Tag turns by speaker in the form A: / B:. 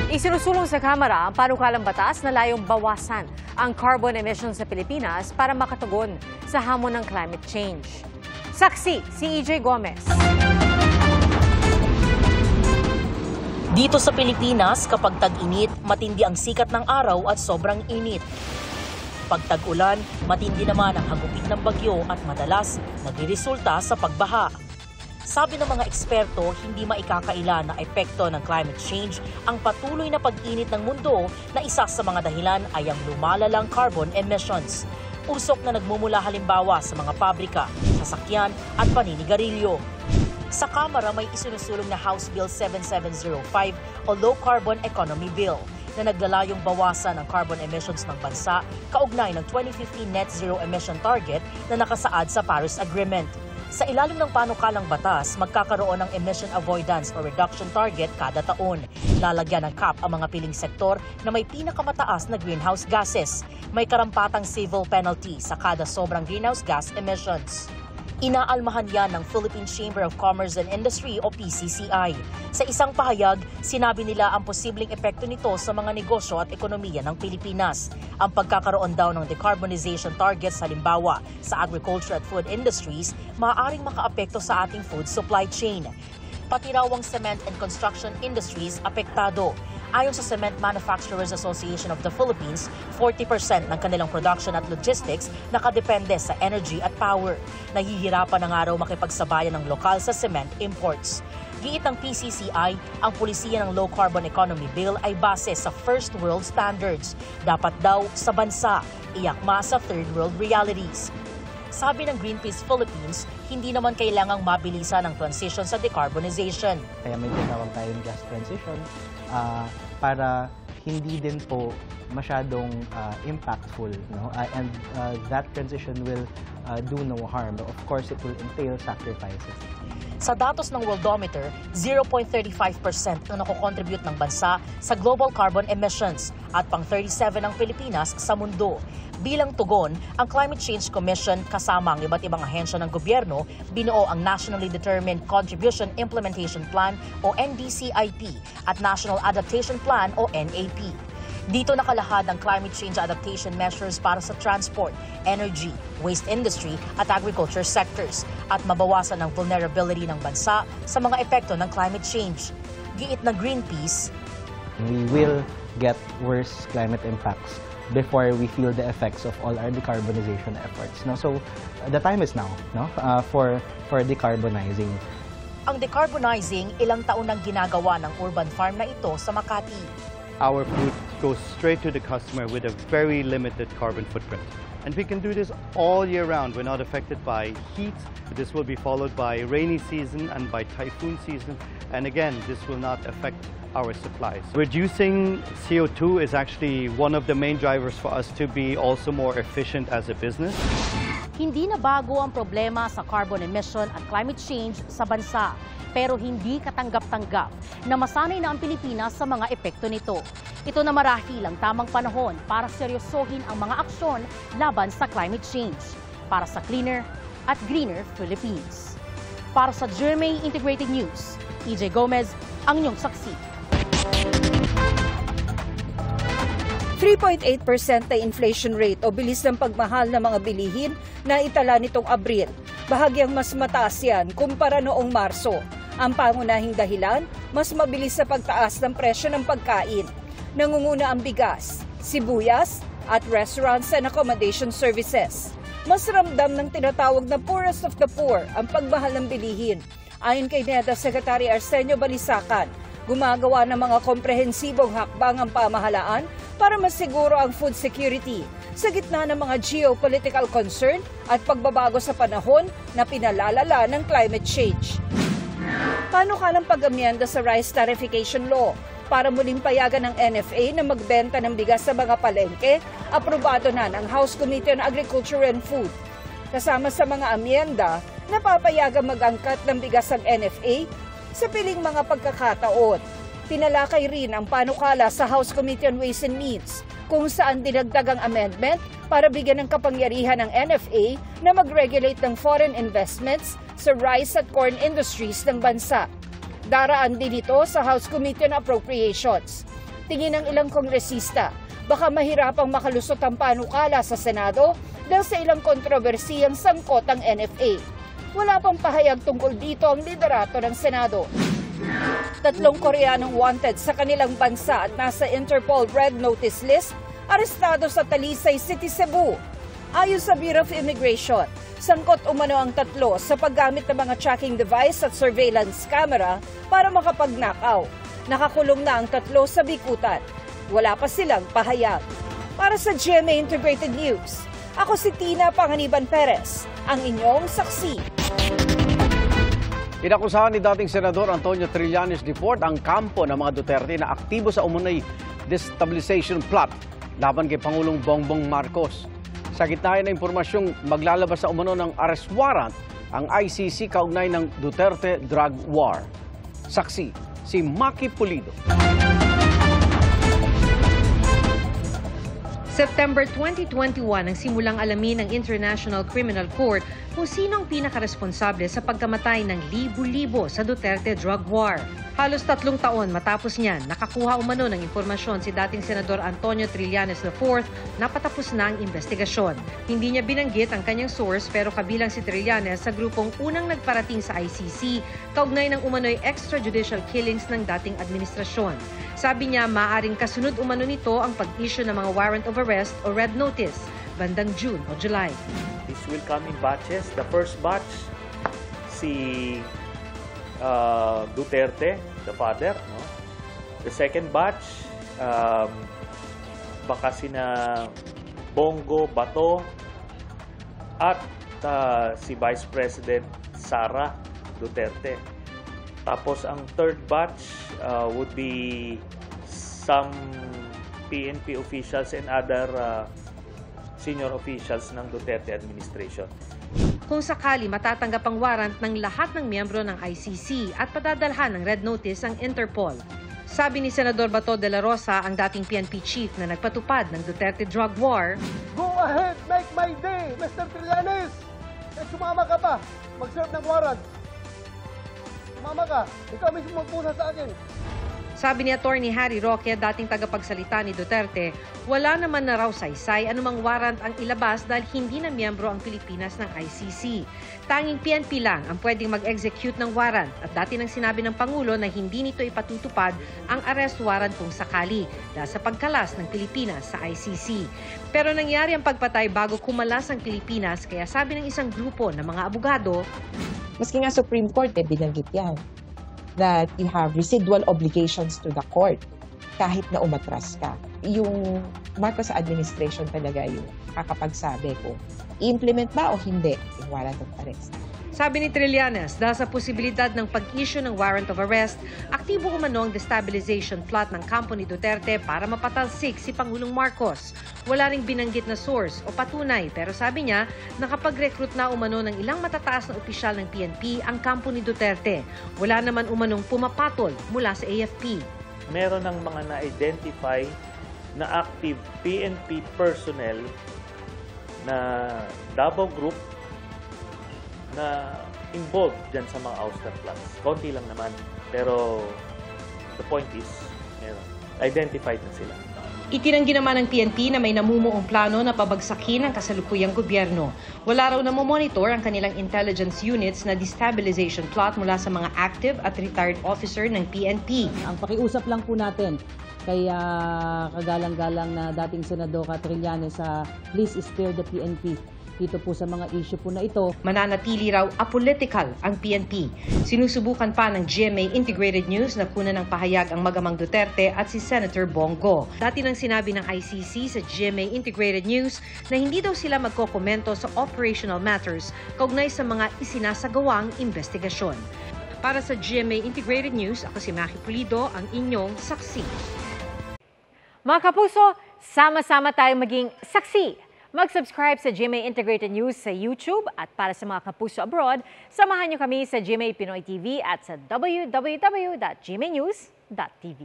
A: Isinusulong sa Kamara ang panukalang batas na layong bawasan ang carbon emissions sa Pilipinas para makatugon sa hamon ng climate change. Saksi si EJ Gomez.
B: Dito sa Pilipinas, kapag tag-init, matindi ang sikat ng araw at sobrang init. Pag tag-ulan, matindi naman ang hagupit ng bagyo at madalas nagreresulta sa pagbaha. Sabi ng mga eksperto, hindi maikakaila na epekto ng climate change ang patuloy na pag-init ng mundo na isa sa mga dahilan ay ang lumalalang carbon emissions. Usok na nagmumula halimbawa sa mga pabrika, sasakyan at paninigarilyo. Sa Kamara may isinusulong na House Bill 7705 o Low Carbon Economy Bill na naglalayong bawasan ang carbon emissions ng bansa kaugnay ng 2050 net zero emission target na nakasaad sa Paris Agreement. Sa ilalim ng panukalang batas, magkakaroon ng emission avoidance o reduction target kada taon. Lalagyan ng cap ang mga piling sektor na may pinakamataas na greenhouse gases. May karampatang civil penalty sa kada sobrang greenhouse gas emissions. Inaalmahan yan ng Philippine Chamber of Commerce and Industry o PCCI. Sa isang pahayag, sinabi nila ang posibleng epekto nito sa mga negosyo at ekonomiya ng Pilipinas. Ang pagkakaroon daw ng decarbonization targets halimbawa sa agriculture at food industries, maaaring makaapekto sa ating food supply chain. Pati raw ang cement and construction industries apektado. Ayon sa Cement Manufacturers Association of the Philippines, 40% ng kanilang production at logistics nakadepende sa energy at power. Nahihirapan na nga raw makipagsabayan ng lokal sa cement imports. Giit ng PCCI, ang pulisiya ng Low Carbon Economy Bill ay base sa first world standards. Dapat daw sa bansa, iyakma sa third world realities. Sabi ng Greenpeace Philippines, hindi naman kailangang mabilisan ang transition sa decarbonization.
C: Kaya may tinawag tayong just transition para hindi din po masyadong impactful, no? And that transition will do no harm. Of course, it will entail sacrifices.
B: Sa datos ng Worldometer, 0.35% ang nakokontribute ng bansa sa global carbon emissions at pang-37 ang Pilipinas sa mundo. Bilang tugon, ang Climate Change Commission kasama ang iba't ibang ahensya ng gobyerno binuo ang Nationally Determined Contribution Implementation Plan o NDCIP at National Adaptation Plan o NAP. Dito nakalahad ang climate change adaptation measures para sa transport, energy, waste industry at agriculture sectors at mabawasan ang vulnerability ng bansa sa mga epekto ng climate change. Giit na Greenpeace,
C: we will get worse climate impacts before we feel the effects of all our decarbonization efforts. No? So the time is now, no? for decarbonizing.
B: Ang decarbonizing, ilang taon nang ginagawa ng urban farm na ito sa Makati.
D: Our food goes straight to the customer with a very limited carbon footprint. And we can do this all year round. We're not affected by heat. This will be followed by rainy season and by typhoon season. And again, this will not affect our supplies. Reducing CO2 is actually one of the main drivers for us to be also more efficient as a business.
B: Hindi na bago ang problema sa carbon emission at climate change sa bansa. Pero hindi katanggap-tanggap na masanay na ang Pilipinas sa mga epekto nito. Ito na marahil ang tamang panahon para seryosohin ang mga aksyon laban sa climate change. Para sa cleaner at greener Philippines. Para sa GMA Integrated News, EJ Gomez, ang inyong saksi.
E: 3.8% na inflation rate o bilis ng pagmahal ng mga bilihin na itala nitong Abril. Bahagyang mas mataas yan kumpara noong Marso. Ang pangunahing dahilan, mas mabilis sa pagtaas ng presyo ng pagkain. Nangunguna ang bigas, sibuyas at restaurants and accommodation services. Mas ramdam ng tinatawag na poorest of the poor ang pagmahal ng bilihin. Ayon kay NEDA Secretary Arsenio Balisacan, gumagawa ng mga komprehensibong hakbang ang pamahalaan para masiguro ang food security sa gitna ng mga geopolitical concern at pagbabago sa panahon na pinalalala ng climate change. Panukalang pag-amyenda sa Rice Tarification Law para muling payagan ng NFA na magbenta ng bigas sa mga palengke, aprobado na ng House Committee on Agriculture and Food. Kasama sa mga amyenda, napapayagan mag-angkat ng bigas ang NFA sa piling mga pagkakataon. Tinalakay rin ang panukala sa House Committee on Ways and Means kung saan dinagdag ang amendment para bigyan ng kapangyarihan ng NFA na mag-regulate ng foreign investments sa rice at corn industries ng bansa. Daraan din ito sa House Committee on Appropriations. Tingin ng ilang kongresista, baka mahirapang makalusot ang panukala sa Senado dahil sa ilang kontrobersiyang sangkot ang NFA. Wala pang pahayag tungkol dito ang liderato ng Senado. 3 Koreanong wanted sa kanilang bansa at nasa Interpol Red Notice list, arestado sa Talisay City, Cebu. Ayon sa Bureau of Immigration, sangkot umano ang 3 sa paggamit ng mga tracking device at surveillance camera para makapagnakaw. Nakakulong na ang 3 sa bikutan. Wala pa silang pahayag. Para sa GMA Integrated News, ako si Tina Panganiban Perez, ang inyong saksi.
F: Inakusahan ni dating Senador Antonio Trillanes Deport ang kampo ng mga Duterte na aktibo sa umunoy destabilization plot laban kay Pangulong Bongbong Marcos. Sa gitna ng impormasyong maglalabas sa umuno ng arrest warrant ang ICC kaugnay ng Duterte drug war. Saksi, si Maki Pulido.
A: September 2021 ang simulang alamin ng International Criminal Court kung sino ang pinakaresponsable sa pagkamatay ng libu-libo sa Duterte drug war. Halos 3 taon matapos niyan, nakakuha umano ng impormasyon si dating Senador Antonio Trillanes IV na patapos na ang investigasyon. Hindi niya binanggit ang kanyang source pero kabilang si Trillanes sa grupong unang nagparating sa ICC kaugnay ng umano'y extrajudicial killings ng dating administrasyon. Sabi niya maaaring kasunod umano nito ang pag-issue ng mga warrant of arrest o red notice bandang June o July.
G: This will come in batches. The first batch, si Duterte, the father. No? The second batch, baka sina Bongo, Bato, at si Vice President Sara Duterte. Tapos ang third batch would be some PNP officials and other senior officials ng Duterte administration.
A: Kung sakali matatanggap ang warrant ng lahat ng miyembro ng ICC at padadalhan ng red notice ang Interpol. Sabi ni Senador Bato de la Rosa, ang dating PNP chief na nagpatupad ng Duterte drug war,
H: Go ahead, make my day, Mr. Trillanes! Sumama ka pa, mag-serve ng warrant. Sumama ka, ikaw mismo magpuna sa akin.
A: Sabi ni Attorney Harry Roque, dating tagapagsalita ni Duterte, wala naman na raw saysay anumang warrant ang ilabas dahil hindi na miyembro ang Pilipinas ng ICC. Tanging PNP lang ang pwedeng mag-execute ng warrant at dati nang sinabi ng Pangulo na hindi nito ipatutupad ang arrest warrant kung sakali dahil sa pagkalas ng Pilipinas sa ICC. Pero nangyari ang pagpatay bago kumalas ang Pilipinas kaya sabi ng isang grupo ng mga abogado,
I: maski nga Supreme Court binanggit yan, that you have residual obligations to the court kahit na umatras ka. Yung Marcos administration talaga yung kakapagsabi kung i-implement ba o hindi yung warrant of arrest.
A: Sabi ni Trillanes, dahil sa posibilidad ng pag-issue ng warrant of arrest, aktibo umano ang destabilization plot ng kampo ni Duterte para mapatalsik si Pangulong Marcos. Wala ring binanggit na source o patunay pero sabi niya nakapag-recruit na umano ng ilang matataas na opisyal ng PNP ang kampo ni Duterte. Wala naman umanong pumapatol mula sa AFP.
G: Meron ng mga na-identify na active PNP personnel na Davao Group na involved dyan sa mga ouster plots. Konti lang naman. Pero the point is, meron. Identified na sila.
A: Itinanggi naman ng PNP na may namumuong plano na pabagsakin ang kasalukuyang gobyerno. Wala raw namomonitor ang kanilang intelligence units na destabilization plot mula sa mga active at retired officer ng PNP.
J: Ang pakiusap lang po natin kay kagalang-galang na dating Senador Trillanes sa please spare the PNP. Dito po sa mga issue po na ito.
A: Mananatili raw apolitical ang PNP. Sinusubukan pa ng GMA Integrated News na kunan ng pahayag ang magamang Duterte at si Senator Bongo. Dati nang sinabi ng ICC sa GMA Integrated News na hindi daw sila magkokomento sa operational matters kaugnay sa mga isinasagawang investigasyon. Para sa GMA Integrated News, ako si Maki Pulido, ang inyong saksi. Mga kapuso, sama-sama tayong maging saksi. Mag-subscribe sa GMA Integrated News sa YouTube at para sa mga kapuso abroad, samahan niyo kami sa GMA Pinoy TV at sa www.gmanews.tv.